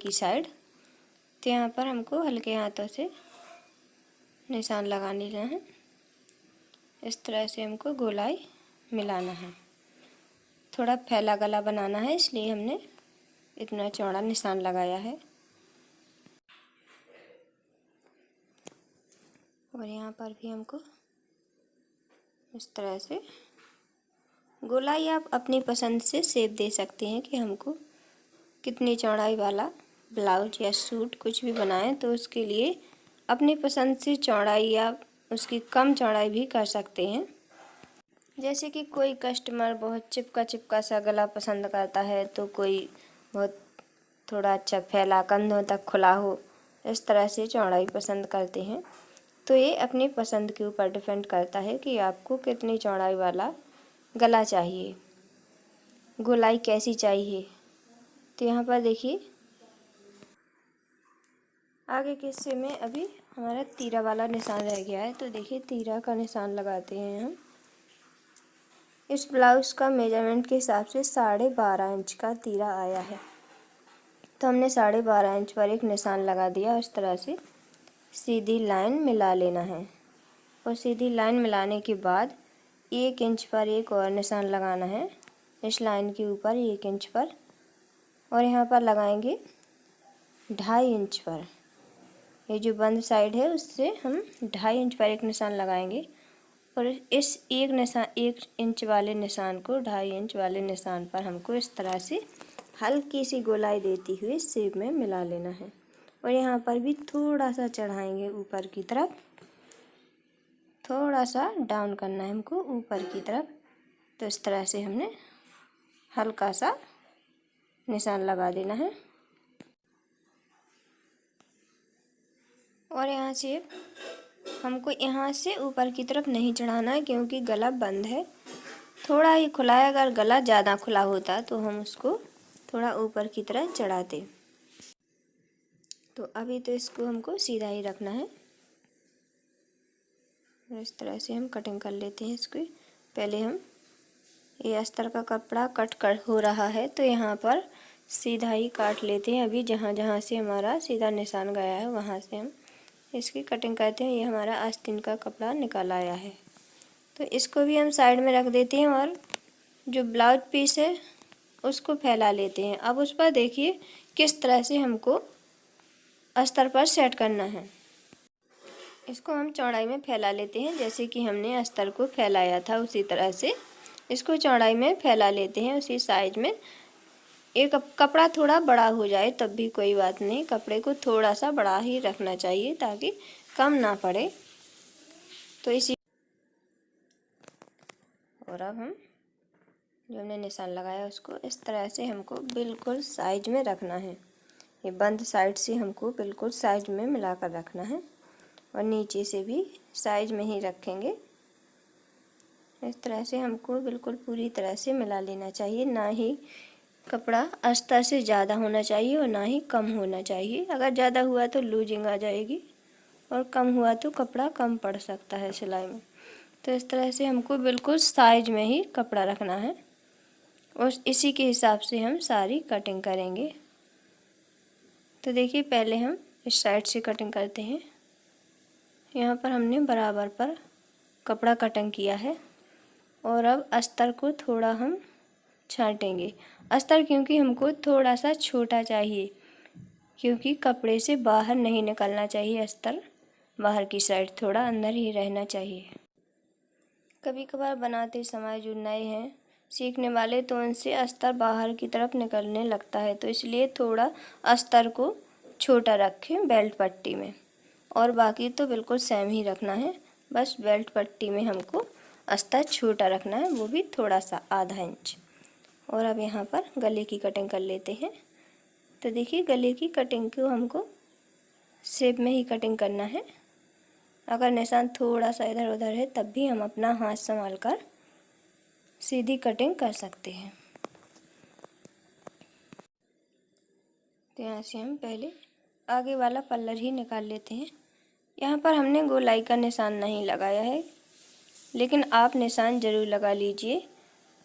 की साइड। तो यहाँ पर हमको हल्के हाथों से निशान लगा लेना है। इस तरह से हमको गोलाई मिलाना है। थोड़ा फैला गला बनाना है, इसलिए हमने इतना चौड़ा निशान लगाया है। और यहाँ पर भी हमको इस तरह से गोलाई आप अपनी पसंद से शेप दे सकते हैं कि हमको कितनी चौड़ाई वाला ब्लाउज या सूट कुछ भी बनाएं, तो उसके लिए अपनी पसंद से चौड़ाई या उसकी कम चौड़ाई भी कर सकते हैं। जैसे कि कोई कस्टमर बहुत चिपका चिपका सा गला पसंद करता है, तो कोई बहुत थोड़ा अच्छा फैला कंधों तक खुला हो, इस तरह से चौड़ाई पसंद करते हैं। तो ये अपनी पसंद के ऊपर डिपेंड करता है कि आपको कितनी चौड़ाई वाला गला चाहिए, गोलाई कैसी चाहिए। तो यहाँ पर देखिए आगे के हिस्से में अभी हमारा तीरा वाला निशान रह गया है। तो देखिए तीरा का निशान लगाते हैं हम। इस ब्लाउज़ का मेजरमेंट के हिसाब से 12.5 इंच का तीरा आया है। तो हमने 12.5 इंच पर एक निशान लगा दिया। इस तरह से सीधी लाइन मिला लेना है और सीधी लाइन मिलाने के बाद 1 इंच पर एक और निशान लगाना है, इस लाइन के ऊपर 1 इंच पर, और यहाँ पर लगाएंगे 2.5 इंच पर। ये जो बंद साइड है उससे हम 2.5 इंच पर एक निशान लगाएंगे और इस 1 इंच वाले निशान को 2.5 इंच वाले निशान पर हमको इस तरह से हल्की सी गोलाई देती हुई शेप में मिला लेना है। और यहाँ पर भी थोड़ा सा चढ़ाएंगे ऊपर की तरफ, थोड़ा सा डाउन करना है हमको ऊपर की तरफ। तो इस तरह से हमने हल्का सा निशान लगा देना है। और यहाँ से हमको यहाँ से ऊपर की तरफ नहीं चढ़ाना है, क्योंकि गला बंद है, थोड़ा ही खुला है। अगर गला ज़्यादा खुला होता तो हम उसको थोड़ा ऊपर की तरफ चढ़ाते। तो अभी तो इसको हमको सीधा ही रखना है। इस तरह से हम कटिंग कर लेते हैं इसको। पहले हम ये अस्तर का कपड़ा कट हो रहा है, तो यहाँ पर सीधा ही काट लेते हैं। अभी जहाँ जहाँ से हमारा सीधा निशान गया है वहाँ से हम इसकी कटिंग करते हैं। ये हमारा आस्तीन का कपड़ा निकल आया है, तो इसको भी हम साइड में रख देते हैं और जो ब्लाउज पीस है उसको फैला लेते हैं। अब उस पर देखिए किस तरह से हमको अस्तर पर सेट करना है। इसको हम चौड़ाई में फैला लेते हैं, जैसे कि हमने अस्तर को फैलाया था उसी तरह से इसको चौड़ाई में फैला लेते हैं उसी साइज में। एक कपड़ा थोड़ा बड़ा हो जाए तब भी कोई बात नहीं, कपड़े को थोड़ा सा बड़ा ही रखना चाहिए ताकि कम ना पड़े। तो इसी और अब हम जो हमने निशान लगाया उसको इस तरह से हमको बिल्कुल साइज में रखना है। ये बंद साइड से हमको बिल्कुल साइज में मिलाकर रखना है और नीचे से भी साइज में ही रखेंगे। इस तरह से हमको बिल्कुल पूरी तरह से मिला लेना चाहिए। ना ही कपड़ा अस्तर से ज़्यादा होना चाहिए और ना ही कम होना चाहिए। अगर ज़्यादा हुआ तो लूजिंग आ जाएगी और कम हुआ तो कपड़ा कम पड़ सकता है सिलाई में। तो इस तरह से हमको बिल्कुल साइज में ही कपड़ा रखना है और इसी के हिसाब से हम सारी कटिंग करेंगे। तो देखिए पहले हम इस साइड से कटिंग करते हैं। यहाँ पर हमने बराबर पर कपड़ा कटिंग किया है और अब अस्तर को थोड़ा हम छांटेंगे। अस्तर क्योंकि हमको थोड़ा सा छोटा चाहिए, क्योंकि कपड़े से बाहर नहीं निकलना चाहिए। अस्तर बाहर की साइड थोड़ा अंदर ही रहना चाहिए। कभी कभार बनाते समय जो नए हैं सीखने वाले, तो उनसे अस्तर बाहर की तरफ निकलने लगता है, तो इसलिए थोड़ा अस्तर को छोटा रखें बेल्ट पट्टी में, और बाकी तो बिल्कुल सेम ही रखना है। बस बेल्ट पट्टी में हमको अस्तर छोटा रखना है, वो भी थोड़ा सा आधा इंच। और अब यहाँ पर गले की कटिंग कर लेते हैं। तो देखिए गले की कटिंग को हमको शेप में ही कटिंग करना है। अगर निशान थोड़ा सा इधर उधर है तब भी हम अपना हाथ संभाल कर सीधी कटिंग कर सकते हैं। तो यहाँ से हम पहले आगे वाला पल्लर ही निकाल लेते हैं। यहाँ पर हमने गोलाई का निशान नहीं लगाया है, लेकिन आप निशान ज़रूर लगा लीजिए।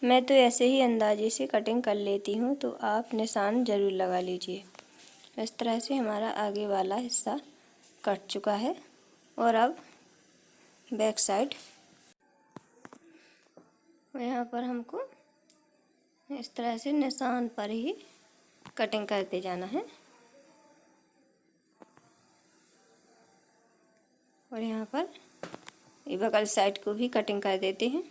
मैं तो ऐसे ही अंदाजे से कटिंग कर लेती हूँ, तो आप निशान ज़रूर लगा लीजिए। इस तरह से हमारा आगे वाला हिस्सा कट चुका है। और अब बैक साइड, यहाँ पर हमको इस तरह से निशान पर ही कटिंग करते जाना है। और यहाँ पर ये बगल साइड को भी कटिंग कर देते हैं।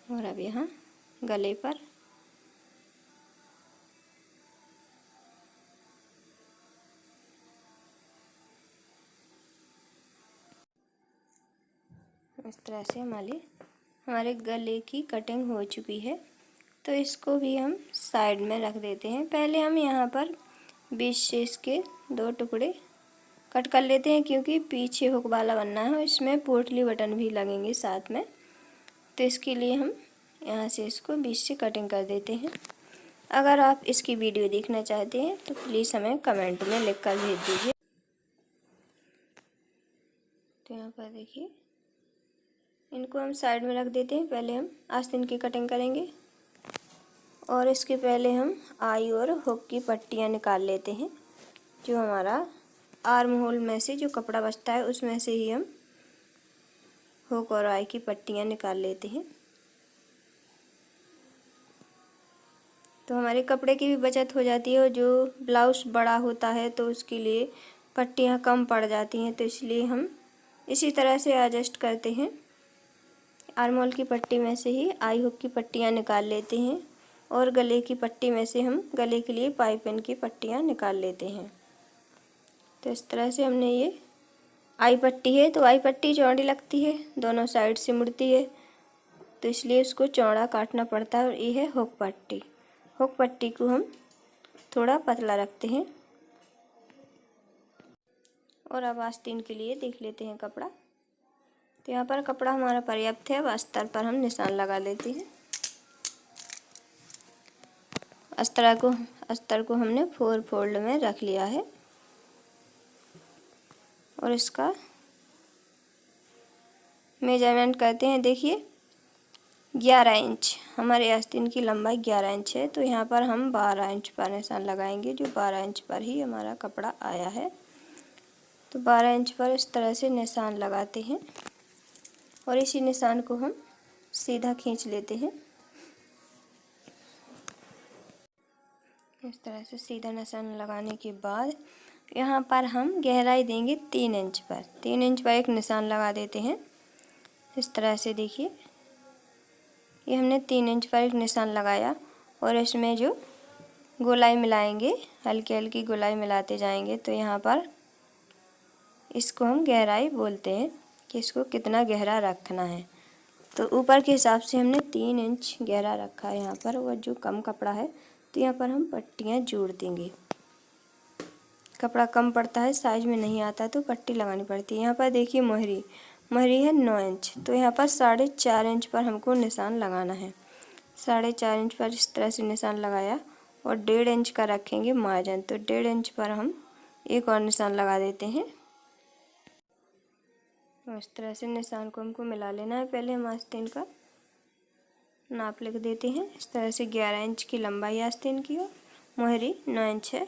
और अब यहाँ गले पर इस तरह से हमारे गले की कटिंग हो चुकी है। तो इसको भी हम साइड में रख देते हैं। पहले हम यहाँ पर बीच से इसके 2 टुकड़े कट कर लेते हैं, क्योंकि पीछे हुक वाला बनना है और इसमें पोटली बटन भी लगेंगे साथ में। तो इसके लिए हम यहाँ से इसको बीच से कटिंग कर देते हैं। अगर आप इसकी वीडियो देखना चाहते हैं तो प्लीज़ हमें कमेंट में लिख कर भेज दीजिए। तो यहाँ पर देखिए, इनको हम साइड में रख देते हैं। पहले हम आस्तीन की कटिंग करेंगे और इसके पहले हम आई और हुक की पट्टियाँ निकाल लेते हैं। जो हमारा आर्म होल में से जो कपड़ा बचता है उसमें से ही हम हुक और आई की पट्टियाँ निकाल लेते हैं। तो हमारे कपड़े की भी बचत हो जाती है। और जो ब्लाउज बड़ा होता है तो उसके लिए पट्टियाँ कम पड़ जाती हैं, तो इसलिए हम इसी तरह से एडजस्ट करते हैं। आर्म होल की पट्टी में से ही आई हुक की पट्टियाँ निकाल लेते हैं और गले की पट्टी में से हम गले के लिए पाइपिंग की पट्टियाँ निकाल लेते हैं। तो इस तरह से हमने ये आई पट्टी है, तो आई पट्टी चौड़ी लगती है, दोनों साइड से मुड़ती है, तो इसलिए उसको चौड़ा काटना पड़ता है। और ये है हुक पट्टी। हुक पट्टी को हम थोड़ा पतला रखते हैं। और अब आस्तीन के लिए देख लेते हैं कपड़ा। तो यहाँ पर कपड़ा हमारा पर्याप्त है। अब अस्तर पर हम निशान लगा लेते हैं। अस्तर को हमने 4 फोल्ड में रख लिया है और इसका मेजरमेंट करते हैं। देखिए 11 इंच हमारे आस्तीन की लंबाई 11 इंच है, तो यहाँ पर हम 12 इंच पर निशान लगाएंगे। जो 12 इंच पर ही हमारा कपड़ा आया है, तो 12 इंच पर इस तरह से निशान लगाते हैं और इसी निशान को हम सीधा खींच लेते हैं। इस तरह से सीधा निशान लगाने के बाद यहाँ पर हम गहराई देंगे 3 इंच पर। 3 इंच पर एक निशान लगा देते हैं। इस तरह से देखिए, ये हमने 3 इंच पर एक निशान लगाया और इसमें जो गोलाई मिलाएंगे, हल्की हल्की गोलाई मिलाते जाएंगे। तो यहाँ पर इसको हम गहराई बोलते हैं कि इसको कितना गहरा रखना है। तो ऊपर के हिसाब से हमने 3 इंच गहरा रखा है यहाँ पर। और जो कम कपड़ा है तो यहाँ पर हम पट्टियाँ जोड़ देंगे। कपड़ा कम पड़ता है, साइज में नहीं आता तो पट्टी लगानी पड़ती है। यहाँ पर देखिए मोहरी है 9 इंच, तो यहाँ पर 4.5 इंच पर हमको निशान लगाना है। 4.5 इंच पर इस तरह से निशान लगाया और 1.5 इंच का रखेंगे मार्जिन। तो 1.5 इंच पर हम एक और निशान लगा देते हैं। इस तरह से निशान को हमको मिला लेना है। पहले हम आस्तीन का नाप लिख देते हैं। इस तरह से 11 इंच की लंबाई आस्तीन की और मोहरी 9 इंच है।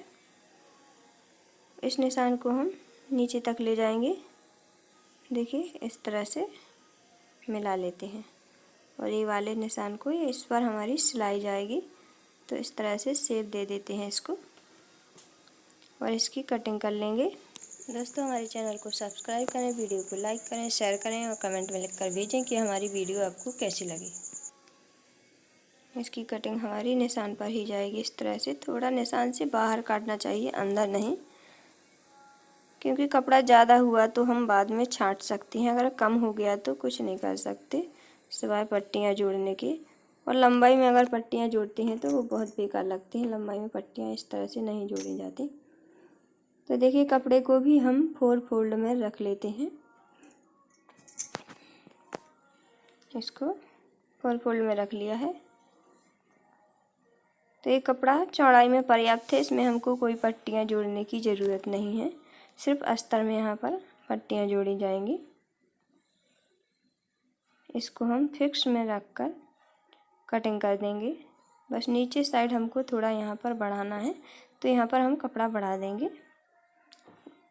इस निशान को हम नीचे तक ले जाएंगे। देखिए इस तरह से मिला लेते हैं और ये वाले निशान को इस पर हमारी सिलाई जाएगी। तो इस तरह से शेप दे देते हैं इसको और इसकी कटिंग कर लेंगे। दोस्तों हमारे चैनल को सब्सक्राइब करें, वीडियो को लाइक करें, शेयर करें और कमेंट में लिखकर भेजें कि हमारी वीडियो आपको कैसी लगी। इसकी कटिंग हमारी निशान पर ही जाएगी। इस तरह से थोड़ा निशान से बाहर काटना चाहिए, अंदर नहीं, क्योंकि कपड़ा ज़्यादा हुआ तो हम बाद में छांट सकते हैं। अगर कम हो गया तो कुछ नहीं कर सकते सिवाय पट्टियाँ जोड़ने के। और लंबाई में अगर पट्टियाँ जोड़ते हैं तो वो बहुत बेकार लगती हैं। लंबाई में पट्टियाँ इस तरह से नहीं जोड़ी जाती। तो देखिए कपड़े को भी हम 4 फोल्ड में रख लेते हैं। इसको 4 फोल्ड में रख लिया है। तो ये कपड़ा चौड़ाई में पर्याप्त है, इसमें हमको कोई पट्टियाँ जोड़ने की ज़रूरत नहीं है। सिर्फ अस्तर में यहाँ पर पट्टियाँ जोड़ी जाएंगी। इसको हम फिक्स में रख कर कटिंग कर देंगे। बस नीचे साइड हमको थोड़ा यहाँ पर बढ़ाना है, तो यहाँ पर हम कपड़ा बढ़ा देंगे।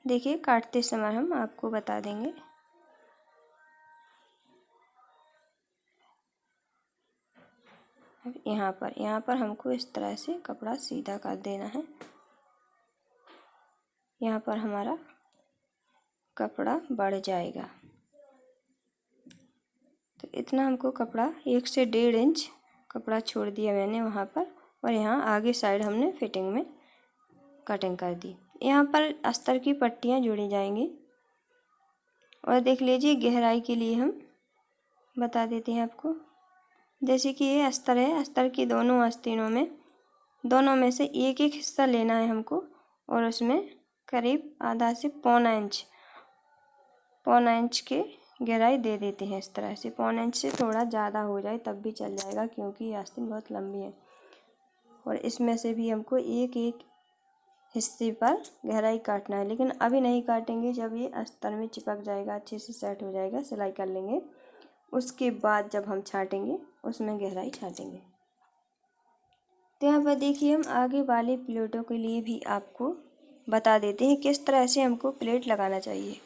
देखिए काटते समय हम आपको बता देंगे। अब यहाँ पर हमको इस तरह से कपड़ा सीधा कर देना है। यहाँ पर हमारा कपड़ा बढ़ जाएगा, तो इतना हमको कपड़ा 1 से 1.5 इंच कपड़ा छोड़ दिया मैंने वहाँ पर, और यहाँ आगे साइड हमने फिटिंग में कटिंग कर दी। यहाँ पर अस्तर की पट्टियाँ जोड़ी जाएंगी। और देख लीजिए गहराई के लिए हम बता देते हैं आपको। जैसे कि ये अस्तर है, अस्तर की दोनों आस्तीनों में दोनों से एक एक हिस्सा लेना है हमको, और उसमें करीब आधा से पौना इंच के गहराई दे देते हैं। इस तरह से पौना इंच से थोड़ा ज़्यादा हो जाए तब भी चल जाएगा, क्योंकि ये आस्तीन बहुत लंबी है। और इसमें से भी हमको एक एक हिस्से पर गहराई काटना है, लेकिन अभी नहीं काटेंगे। जब ये अस्तर में चिपक जाएगा, अच्छे से सेट हो जाएगा, सिलाई कर लेंगे, उसके बाद जब हम छाटेंगे उसमें गहराई छाटेंगे। तो यहाँ पर देखिए हम आगे वाली प्लेटों के लिए भी आपको बता देते हैं किस तरह से हमको प्लेट लगाना चाहिए।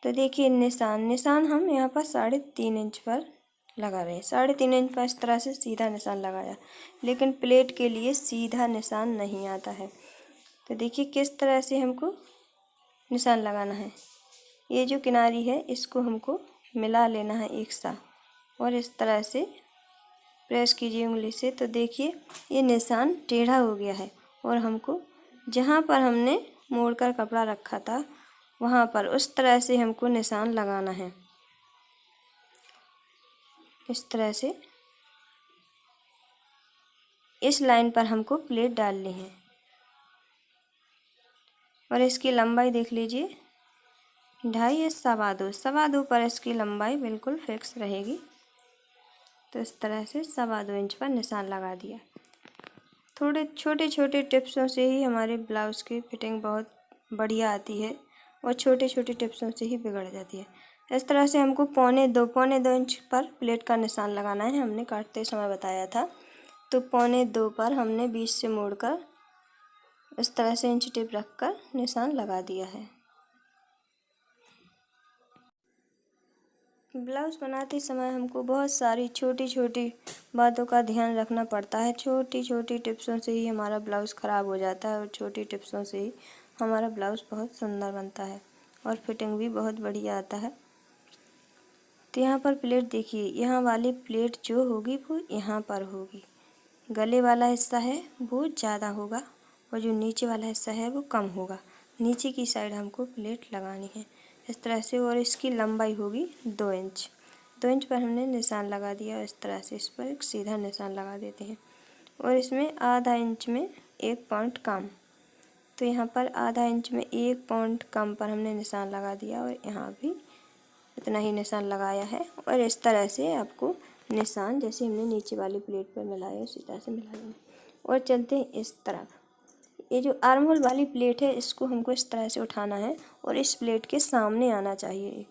तो देखिए निशान हम यहाँ पर 3.5 इंच पर लगा रहे हैं। 3.5 इंच पर इस तरह से सीधा निशान लगाया, लेकिन प्लेट के लिए सीधा निशान नहीं आता है। तो देखिए किस तरह से हमको निशान लगाना है। ये जो किनारी है इसको हमको मिला लेना है एक साथ, और इस तरह से प्रेस कीजिए उंगली से। तो देखिए ये निशान टेढ़ा हो गया है, और हमको जहाँ पर हमने मोड़कर कपड़ा रखा था वहाँ पर उस तरह से हमको निशान लगाना है। इस तरह से इस लाइन पर हमको प्लेट डालनी है। और इसकी लंबाई देख लीजिए 2.5 या 2.25 पर इसकी लंबाई बिल्कुल फिक्स रहेगी। तो इस तरह से 2.25 इंच पर निशान लगा दिया। थोड़े छोटे छोटे टिप्सों से ही हमारे ब्लाउज़ की फिटिंग बहुत बढ़िया आती है, और छोटे छोटे टिप्सों से ही बिगड़ जाती है। इस तरह से हमको पौने दो इंच पर प्लेट का निशान लगाना है। हमने काटते समय बताया था। तो 2.25 पर हमने बीच से मोड़कर इस तरह से इंच टेप रखकर निशान लगा दिया है। ब्लाउज़ बनाते समय हमको बहुत सारी छोटी छोटी बातों का ध्यान रखना पड़ता है। छोटी छोटी टिप्सों से ही हमारा ब्लाउज़ ख़राब हो जाता है, और छोटी टिप्सों से ही हमारा ब्लाउज़ बहुत सुंदर बनता है, और फिटिंग भी बहुत बढ़िया आता है। तो यहाँ पर प्लेट देखिए, यहाँ वाली प्लेट जो होगी वो यहाँ पर होगी। गले वाला हिस्सा है वो ज़्यादा होगा, और जो नीचे वाला हिस्सा है वो कम होगा। नीचे की साइड हमको प्लेट लगानी है इस तरह से, और इसकी लंबाई होगी 2 इंच। 2 इंच पर हमने निशान लगा दिया। इस तरह से इस पर एक सीधा निशान लगा देते हैं, और इसमें आधा इंच में 1 पॉइंट कम। तो यहाँ पर आधा इंच में 1 पॉइंट कम पर हमने निशान लगा दिया, और यहाँ भी इतना ही निशान लगाया है। और इस तरह से आपको निशान जैसे हमने नीचे वाली प्लेट पर मिलाया उसी तरह से मिला लेंगे। और चलते हैं इस तरफ। ये जो आर्म होल वाली प्लेट है इसको हमको इस तरह से उठाना है, और इस प्लेट के सामने आना चाहिए,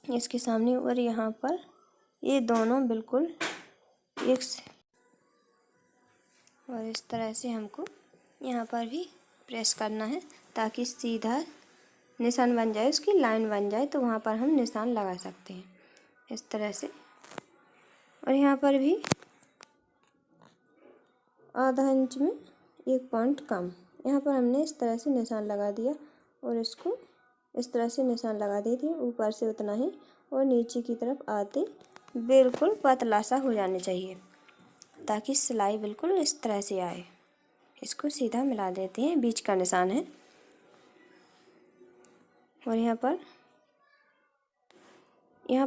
इसके सामने। और यहाँ पर ये दोनों बिल्कुल एक से, और इस तरह से हमको यहाँ पर भी प्रेस करना है ताकि सीधा निशान बन जाए, उसकी लाइन बन जाए, तो वहाँ पर हम निशान लगा सकते हैं इस तरह से। और यहाँ पर भी आधा इंच में 1 पॉइंट कम, यहाँ पर हमने इस तरह से निशान लगा दिया, और इसको इस तरह से निशान लगा दिए थे ऊपर से उतना ही, और नीचे की तरफ आते बिल्कुल पतला सा हो जाने चाहिए, ताकि सिलाई बिल्कुल इस तरह से आए। इसको सीधा मिला देते हैं, बीच का निशान है। और यहाँ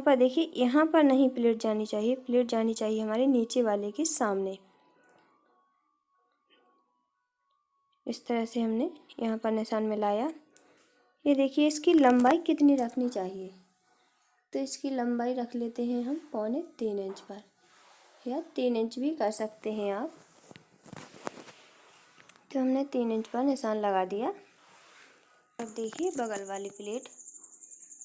पर देखिए, यहाँ पर नहीं प्लेट जानी चाहिए, प्लेट जानी चाहिए हमारे नीचे वाले के सामने। इस तरह से हमने यहाँ पर निशान मिलाया। ये देखिए इसकी लंबाई कितनी रखनी चाहिए, तो इसकी लंबाई रख लेते हैं हम 3.25 इंच पर, या 3 इंच भी कर सकते हैं आप। तो हमने 3 इंच पर निशान लगा दिया। अब देखिए बगल वाली प्लेट,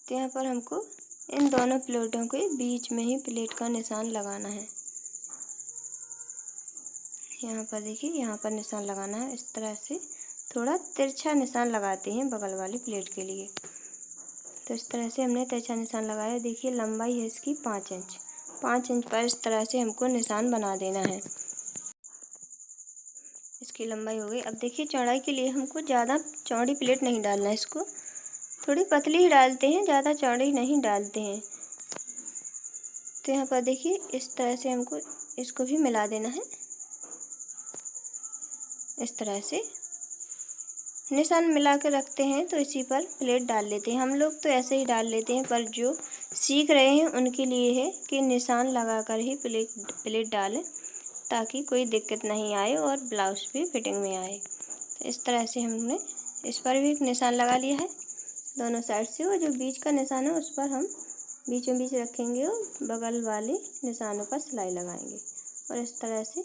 तो यहाँ पर हमको इन दोनों प्लेटों के बीच में ही प्लेट का निशान लगाना है। यहाँ पर देखिए, यहाँ पर निशान लगाना है। इस तरह से थोड़ा तिरछा निशान लगाते हैं बगल वाली प्लेट के लिए। तो इस तरह से हमने तिरछा निशान लगाया। देखिए लंबाई है इसकी 5 इंच। 5 इंच पर इस तरह से हमको निशान बना देना है। इसकी लंबाई हो गई। अब देखिए चौड़ाई के लिए हमको ज़्यादा चौड़ी प्लेट नहीं डालना है, इसको थोड़ी पतली ही डालते हैं, ज़्यादा चौड़ी नहीं डालते हैं। तो यहाँ पर देखिए इस तरह से हमको इसको भी मिला देना है। इस तरह से निशान मिला के रखते हैं तो इसी पर प्लेट डाल लेते हैं। हम लोग तो ऐसे ही डाल लेते हैं, पर जो सीख रहे हैं उनके लिए है कि निशान लगाकर ही प्लेट डालें, ताकि कोई दिक्कत नहीं आए और ब्लाउज भी फिटिंग में आए। तो इस तरह से हमने इस पर भी एक निशान लगा लिया है दोनों साइड से, और जो बीच का निशान है उस पर हम बीचों बीच रखेंगे और बगल वाले निशानों पर सिलाई लगाएंगे। और इस तरह से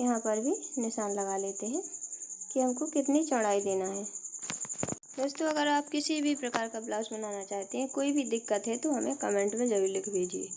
यहाँ पर भी निशान लगा लेते हैं कि हमको कितनी चौड़ाई देना है। दोस्तों अगर आप किसी भी प्रकार का ब्लाउज बनाना चाहते हैं, कोई भी दिक्कत है तो हमें कमेंट में ज़रूर लिख दीजिए।